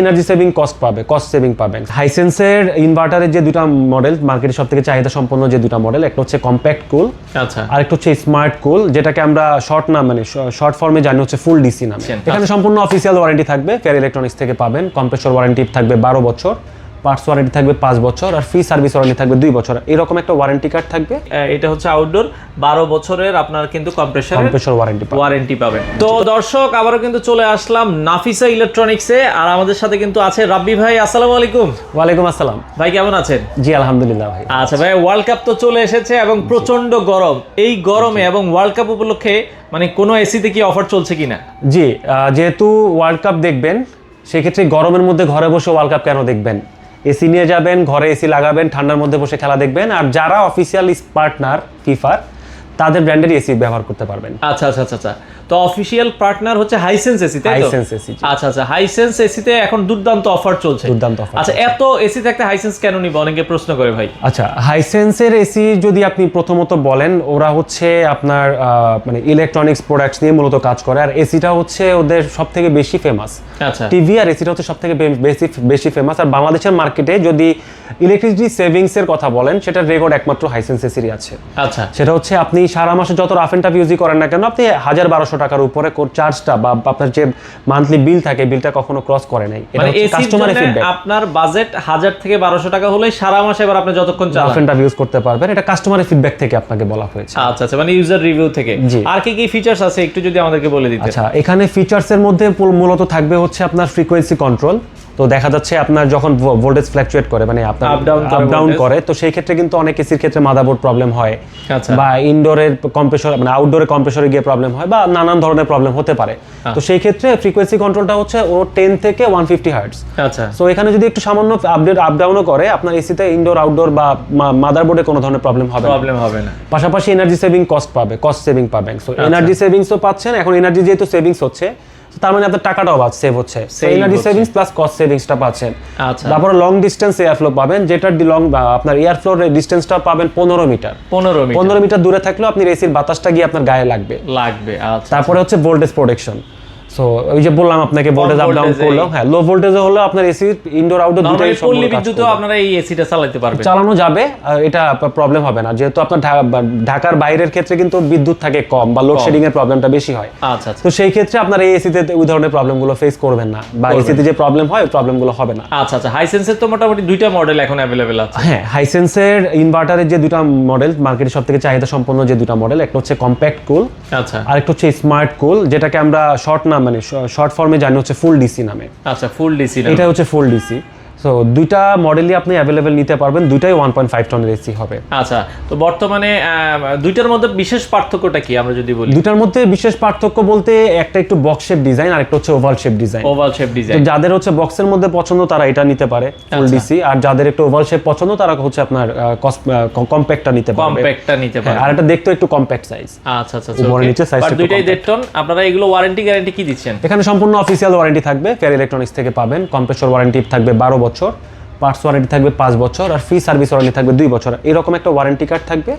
Energy saving cost saving পাবেন। হাইসেন্সের ইনভার্টারের যে দুটো মডেল মার্কেটে সবথেকে চাহিদা সম্পন্ন যে দুটো মডেল, একটা হচ্ছে কম্প্যাক্ট কুল, আচ্ছা, আর একটা হচ্ছে স্মার্ট কুল, যেটাকে আমরা শর্ট ফর্মে জানি হচ্ছে ফুল ডিসি নামে। এখানে সম্পূর্ণ অফিসিয়াল ওয়ারেন্টি থাকবে, ফেয়ার ইলেকট্রনিক্স থেকে পাবেন। কম্প্রেসর ওয়ারেন্টি থাকবে 12 বছর, পার্টস ওয়ারেন্টি থাকবে 5 বছর, আর ফ্রি সার্ভিস ওয়ারেন্টি থাকবে 2 বছর। এরকম একটা ওয়ারেন্টি কার্ড থাকবে। এটা হচ্ছে আউটডোর 12 বছরের আপনার কিন্তু কম্প্রেসর ওয়ারেন্টি পাবেন। তো দর্শক, আবারও কিন্তু চলে আসলাম নাফিসা ইলেকট্রনিক্সে, আর আমাদের সাথে কিন্তু আছে রাব্বি ভাই। আসসালামু আলাইকুম। ওয়ালাইকুম আসসালাম ভাই, কেমন আছেন? জি আলহামদুলিল্লাহ ভাই। আচ্ছা ভাই, ওয়ার্ল্ড কাপ তো চলে এসেছে এবং প্রচন্ড গরম। এই গরমে এবং ওয়ার্ল্ড কাপ উপলক্ষে মানে কোনো এসিতে কি অফার চলছে কিনা? জি, যেহেতু ওয়ার্ল্ড কাপ দেখবেন, সেক্ষেত্রে গরমের মধ্যে ঘরে বসে ওয়ার্ল্ড কাপ কেন দেখবেন? এসি নিয়ে যাবেন, ঘরে এসি লাগাবেন, ঠান্ডার মধ্যে বসে খেলা দেখবেন। আর যারা অফিসিয়াল পার্টনার ফিফার, তাদের ব্র্যান্ডের এসি ব্যবহার করতে পারবেন। আচ্ছা আচ্ছা আচ্ছা। তো অফিশিয়াল পার্টনার হচ্ছে হাইসেন্স এসি, তাই তো? Hisense AC. আচ্ছা আচ্ছা, হাইসেন্স এসিতে এখন দুর্দান্ত অফার চলছে। দুর্দান্ত অফার। আচ্ছা, এত এসি থাকতে হাইসেন্স কেন নিব, অনেকে প্রশ্ন করে ভাই। আচ্ছা, হাইসেন্সের এসি যদি আপনি প্রথমত বলেন, ওরা হচ্ছে আপনার মানে ইলেকট্রনিক্স প্রোডাক্টস নিয়ে মূলত কাজ করে, আর এসিটা হচ্ছে ওদের সবথেকে বেশি ফেমাস। আচ্ছা, টিভি আর এসিটা হচ্ছে সবথেকে বেশি ফেমাস। আর বাংলাদেশের মার্কেটে যদি ইলেকট্রিসিটি সেভিংস এর কথা বলেন, সেটার রেকর্ড একমাত্র হাইসেন্স এসিরই আছে। আচ্ছা, সেটা হচ্ছে আপনি সারা মাসে যত রাফ এন্ড টাফ ইউজই করেন না কেন, আপনি 1000-1200 টাকার উপরে চার্জটা বা আপনার যে মান্থলি বিল থাকে, বিলটা কখনো ক্রস করে নাই। এটা হচ্ছে কাস্টমারের ফিডব্যাক। আপনার বাজেট 1000 থেকে 1200 টাকা হলেই সারা মাসে এবার আপনি যতক্ষণ চালান রাফ এন্ড টাফ ইউজ করতে পারবেন। এটা কাস্টমারের ফিডব্যাক থেকে আপনাকে বলা হয়েছে। আচ্ছা আচ্ছা, মানে ইউজার রিভিউ থেকে। আর কি কি ফিচারস আছে একটু যদি আমাদেরকে বলে দিতেন। আচ্ছা, এখানে ফিচারসের মধ্যে মূলত থাকবে হচ্ছে আপনার ফ্রিকোয়েন্সি কন্ট্রোল। তো দেখা যাচ্ছে আপনার যখন ভোল্টেজ ফ্ল্যাকচুয়েট করে, মানে আপনার আপ ডাউন করে, তো সেই ক্ষেত্রে কিন্তু অনেক এসির ক্ষেত্রে মাদারবোর্ড প্রবলেম হয়, বা ইনডোরের কম্প্রেসর মানে আউটডোরে কম্প্রেসরে গিয়ে প্রবলেম হয়, বা নানান ধরনের প্রবলেম হতে পারে। তো সেই ক্ষেত্রে ফ্রিকোয়েন্সি কন্ট্রোলটা হচ্ছে ও 10 থেকে 150 হার্টজ। আচ্ছা, সো এখানে যদি একটু সামান্য আপ ডাউনও করে, আপনার এসিতে ইনডোর আউটডোর বা মাদারবোর্ডে কোনো ধরনের প্রবলেম হবে না। পাশাপাশি এনার্জি সেভিং কস্ট সেভিং পাবেন। সো এনার্জি সেভিংসও পাচ্ছেন। এখন এনার্জি যেহেতু সেভিংস হচ্ছে, তার মানে আপনার টাকাটাও সেভ হচ্ছে। এনার্জি সেভিংস প্লাস কস্ট সেভিংসটা পাচ্ছেন। আচ্ছা, তারপর লং ডিসটেন্স এয়ার ফ্লো পাবেন, যেটার আপনার এয়ার ফ্লোর ডিসটেন্সটা পাবেন 15 মিটার। 15 মিটার দূরে থাকলেও আপনি এসির বাতাসটা গিয়ে আপনার গায়ে লাগবে। আচ্ছা, তারপরে হচ্ছে ভোল্টেজ প্রোটেকশন। সো ওই যে বললাম আপনাকে, ভোল্টেজ আপ ডাউন করলো, হ্যাঁ, লো ভোল্টেজে হলো আপনার এসি ইনডোর আউটডোর দুটোই পল্লী বিদ্যুতেও আপনারা এই এসিটা চালাতে পারবেন, চালানো যাবে। এটা প্রবলেম হবে না, যেহেতু আপনার ঢাকার বাইরের ক্ষেত্রে কিন্তু বিদ্যুৎ থাকে কম, বা লোডশেডিং এর প্রবলেমটা বেশি হয়। আচ্ছা, তো সেই ক্ষেত্রে আপনার এই এসিতে ওই ধরনের প্রবলেমগুলো ফেস করবেন না, বা এসিতে যে প্রবলেম হয় ওই প্রবলেমগুলো হবে না। আচ্ছা আচ্ছা, হাইসেন্সের তো মোটামুটি দুইটা মডেল এখন अवेलेबल আছে। হ্যাঁ, হাইসেন্সের ইনভার্টারের যে দুটো মডেল মার্কেটে সবথেকে চাহিদা সম্পন্ন যে দুটো মডেল, একটা হচ্ছে কম্প্যাক্ট কুল, আচ্ছা, আর একটা হচ্ছে স্মার্ট কুল, যেটাকে আমরা শর্ট ফর্মে জানি হচ্ছে ফুল ডিসি নামে। আচ্ছা, ফুল ডিসি, এটা হচ্ছে ফুল ডিসি। সো দুইটা মডেলই আপনি অ্যাভেলেবেল নিতে পারবেন, দুইটাই 1.5 টনের এসি হবে। আচ্ছা, তো বর্তমানে দুইটার মধ্যে বিশেষ পার্থক্যটা কি আমরা যদি বলি? দুইটার মধ্যে বিশেষ পার্থক্য বলতে একটা একটু বক্স শেপ ডিজাইন, আর একটা হচ্ছে ওভাল শেপ ডিজাইন। তো যাদের হচ্ছে বক্সের মধ্যে পছন্দ তারা এটা নিতে পারে ফুল ডিসি, আর যাদের একটু ওভাল শেপ পছন্দ তারা হচ্ছে আপনার কম্প্যাক্টটা নিতে পারবে। আর এটা দেখতে একটু কম্প্যাক্ট সাইজ। আচ্ছা আচ্ছা, উপরে নিচে সাইজটা দুইটাই 1.5 টন। আপনারা এগুলো ওয়ারেন্টি গ্যারান্টি কি দিচ্ছেন? এখানে সম্পূর্ণ অফিসিয়াল ওয়ারেন্টি থাকবে, ফেয়ার ইলেকট্রনিক্স থেকে পাবেন। কম্প্রেসর ওয়ারেন্টি থাকবে 12 বছর, পার্টস ওয়ারেন্টি থাকবে 5 বছর, আর ফ্রি সার্ভিস ওয়ারেন্টি থাকবে 2 বছর। এরকম একটা ওয়ারেন্টি কার্ড থাকবে।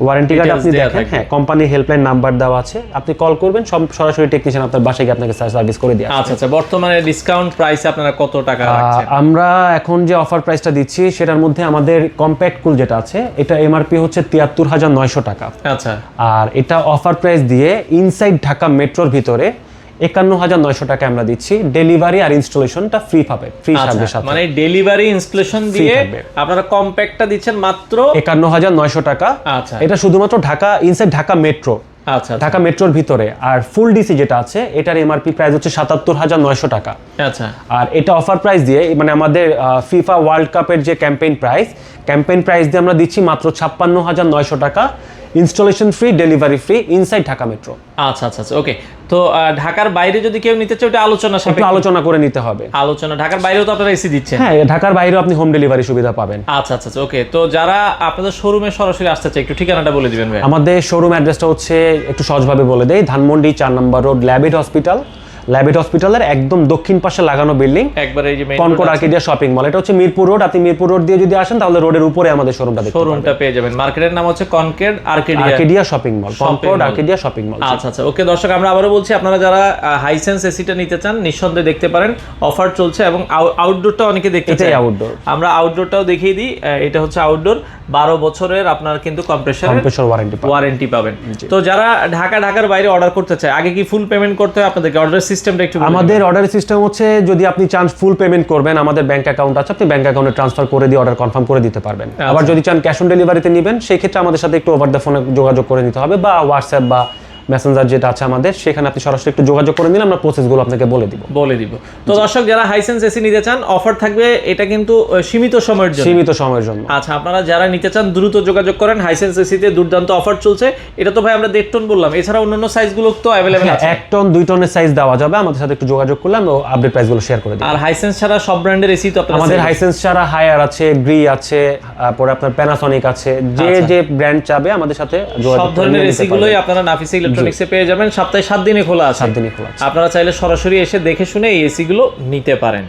ওয়ারেন্টি কার্ড আপনি দেখেন, হ্যাঁ, কোম্পানির হেল্পলাইন নাম্বার দেওয়া আছে, আপনি কল করবেন, সরাসরি টেকনিশিয়ান আপনার বাসায় গিয়ে আপনাকে সার্ভিস করে দিয়ে আসবে। আচ্ছা আচ্ছা, বর্তমানে ডিসকাউন্ট প্রাইসে আপনারা কত টাকা রাখছেন? আমরা এখন যে অফার প্রাইসটা দিচ্ছি, সেটার মধ্যে আমাদের কম্প্যাক্ট কুল যেটা আছে, এটা এমআরপি হচ্ছে 73,900 টাকা। আচ্ছা, আর এটা অফার প্রাইস দিয়ে ইনসাইড ঢাকা মেট্রোর ভিতরে 51,900 টাকা আমরা দিচ্ছি। ডেলিভারি আর ইনস্টলেশনটা ফ্রি পাবে, ফ্রি সার্ভিস সাথে। মানে ডেলিভারি ইনস্টলেশন দিয়ে আপনারা কম্প্যাক্টটা দিচ্ছেন মাত্র 51,900 টাকা। আচ্ছা, এটা শুধুমাত্র ঢাকা ইনসাইড ঢাকা মেট্রো। আচ্ছা, ঢাকা মেট্রোর ভিতরে। আর ফুল ডিসি যেটা আছে, এটার এমআরপি প্রাইস হচ্ছে 77,900 টাকা। আচ্ছা, আর এটা অফার প্রাইস দিয়ে, মানে আমাদের ফিফা ওয়ার্ল্ড কাপের যে ক্যাম্পেইন প্রাইস দিয়ে আমরা দিচ্ছি মাত্র 56,900 টাকা। Installation free, delivery free, inside Dhaka metro. আচ্ছা আচ্ছা, ওকে। তো ঢাকার বাইরে যদি কেউ নিতে চায়, ওটা আলোচনা করে নিতে হবে। ঢাকার বাইরেও তো আপনারা এসি দিচ্ছেন? হ্যাঁ, ঢাকার বাইরেও আপনি হোম ডেলিভারি সুবিধা পাবেন। আচ্ছা আচ্ছা, ওকে। তো যারা আপনাদের শোরুমে সরাসরি আসতে চায়, একটু ঠিকানাটা বলে দিবেন ভাই। আমাদের শোরুম অ্যাড্রেসটা হচ্ছে, একটু সহজভাবে বলে দেই, ধানমন্ডি 4 নম্বর রোড, ল্যাবিড হসপিটাল, ল্যাবিট হসপিটালের একদম দক্ষিণ পাশে লাগানো বিল্ডিং, একবারে এই যে কনকর্ড আর্কেডিয়া শপিং মল। এটা হচ্ছে মিরপুর রোড। আপনি মিরপুর রোড দিয়ে যদি আসেন তাহলে রোডের উপরে আমাদের শোরুমটা পেয়ে যাবেন। মার্কেটের নাম হচ্ছে Concord Arcadia shopping mall, Concord Arcadia shopping mall. আচ্ছা আচ্ছা, ওকে দর্শক, আমরা আবারও বলছি, আপনারা যারা হাইসেন্স এসিটা নিতে চান নিঃসন্দেহে দেখতে পারেন, অফার চলছে। এবং আউটডোরটা অনেকে দেখতে চায়, আউটডোর, আমরা আউটডোরটাও দেখিয়ে দিই। এটা হচ্ছে আউটডোর, 12 বছরের আপনার কিন্তু কম্প্রেসর ওয়ারেন্টি পাবেন। তো যারা ঢাকার বাইরে অর্ডার করতে চায়, আগে কি ফুল পেমেন্ট করতে হয় আপনাদেরকে? অর্ডার সিস্টেমটা একটু বলুন। আমাদের অর্ডার সিস্টেম হচ্ছে, যদি আপনি চান ফুল পেমেন্ট করবেন, আমাদের ব্যাংক অ্যাকাউন্ট আছে, আপনি ব্যাংক অ্যাকাউন্টে ট্রান্সফার করে দিয়ে অর্ডার কনফার্ম করে দিতে পারবেন। আবার যদি চান ক্যাশ অন ডেলিভারিতে নেবেন, সেই ক্ষেত্রে আমাদের সাথে একটু ওভার দ্য ফোনে যোগাযোগ করে নিতে হবে, বা হোয়াটসঅ্যাপ বা মেসেঞ্জার যেটা আছে আমাদের, সেখানে আপনি সরাসরি একটু যোগাযোগ করে নিলে আমরা প্রসেসগুলো আপনাকে বলে দিব। তো দর্শক, যারা হাইসেন্স এসি নিতে চান, অফার থাকবে, এটা কিন্তু সীমিত সময়ের জন্য। আচ্ছা, আপনারা যারা নিতে চান দ্রুত যোগাযোগ করেন। হাইসেন্স এসিতে দুর্দান্ত অফার চলছে। এটা তো ভাই আমরা 1.5 টন বললাম, এছাড়া অন্যান্য সাইজগুলো তো अवेलेबल আছে। 1 টন 2 টনের সাইজ দেওয়া যাবে, আমাদের সাথে একটু যোগাযোগ করলে আমরা আপডেট প্রাইসগুলো শেয়ার করে দিই। আর হাইসেন্স ছাড়া সব ব্র্যান্ডের এসি তো আপনারা, আমাদের হাইসেন্স ছাড়া হায়ার আছে, গ্রি আছে, পরে আপনার প্যানাসোনিক আছে, যে ব্র্যান্ড চাবে আমাদের সাথে যোগাযোগ করে সব ধরনের এসিগুলোই আপনারা নাফিসা ইলেকট্রনিক্সে পেয়ে যাবেন। সপ্তাহে 7 দিনে খোলা আছে। আপনারা চাইলে সরাসরি এসে দেখে শুনে এই এসি গুলো নিতে পারেন।